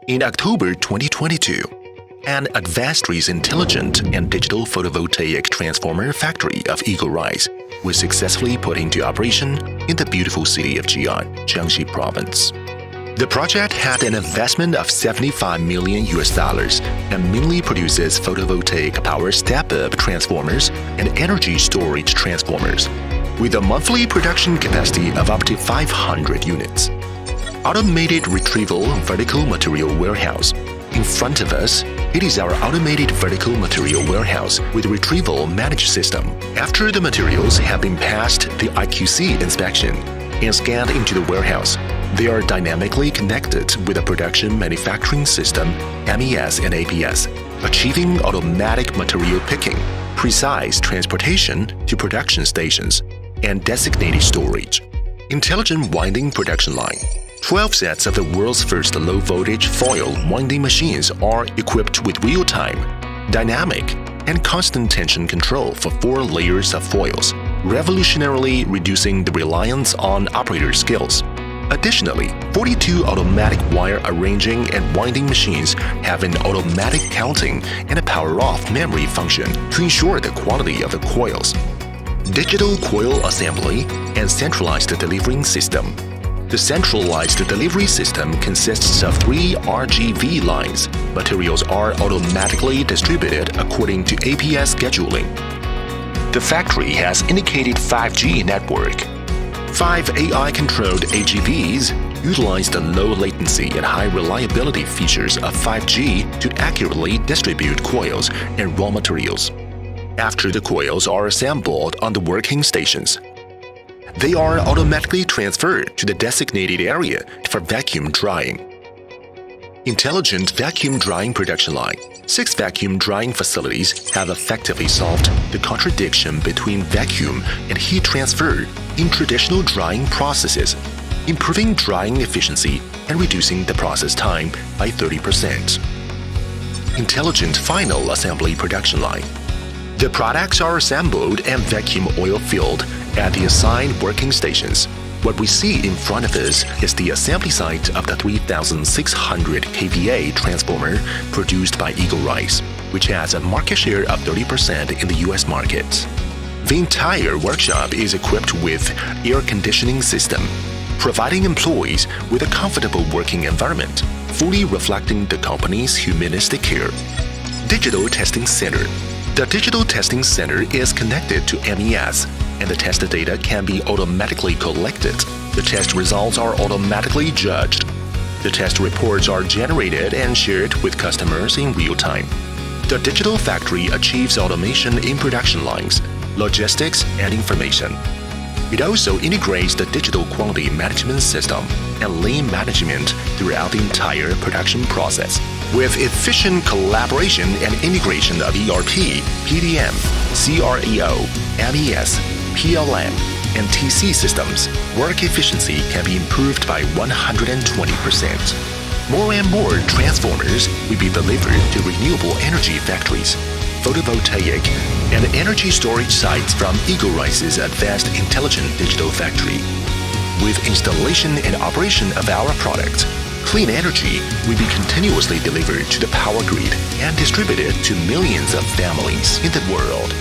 In October 2022, an Eaglerise intelligent and digital photovoltaic transformer factory of Eaglerise was successfully put into operation in the beautiful city of Jian, Jiangxi Province. The project had an investment of $75 million and mainly produces photovoltaic power step-up transformers and energy storage transformers, with a monthly production capacity of up to 500 units. Automated retrieval vertical material warehouse. In front of us, it is our automated vertical material warehouse with retrieval managed system. After the materials have been passed the IQC inspection and scanned into the warehouse, they are dynamically connected with a production manufacturing system, MES and APS, achieving automatic material picking, precise transportation to production stations, and designated storage. Intelligent winding production line. 12 sets of the world's first low-voltage foil winding machines are equipped with real-time, dynamic, and constant tension control for 4 layers of foils, revolutionarily reducing the reliance on operator skills. Additionally, 42 automatic wire arranging and winding machines have an automatic counting and a power-off memory function to ensure the quality of the coils. Digital coil assembly and centralized delivering system. The centralized delivery system consists of 3 RGV lines. Materials are automatically distributed according to APS scheduling. The factory has indicated 5G network. 5 AI-controlled AGVs utilize the low latency and high reliability features of 5G to accurately distribute coils and raw materials. After the coils are assembled on the working stations, they are automatically transferred to the designated area for vacuum drying. Intelligent vacuum drying production line. 6 vacuum drying facilities have effectively solved the contradiction between vacuum and heat transfer in traditional drying processes, improving drying efficiency and reducing the process time by 30%. Intelligent final assembly production line. The products are assembled and vacuum oil filled at the assigned working stations. What we see in front of us is the assembly site of the 3,600 kVA transformer produced by Eaglerise, which has a market share of 30% in the US market. The entire workshop is equipped with air conditioning system, providing employees with a comfortable working environment, fully reflecting the company's humanistic care. Digital Testing Center. The Digital Testing Center is connected to MES, and the test data can be automatically collected. The test results are automatically judged. The test reports are generated and shared with customers in real time. The digital factory achieves automation in production lines, logistics, and information. It also integrates the digital quality management system and lean management throughout the entire production process. With efficient collaboration and integration of ERP, PDM, CREO, MES, PLM, and TC systems, work efficiency can be improved by 120%. More and more transformers will be delivered to renewable energy factories, photovoltaic, and energy storage sites from Eaglerise's advanced intelligent digital factory. With installation and operation of our product, clean energy will be continuously delivered to the power grid and distributed to millions of families in the world.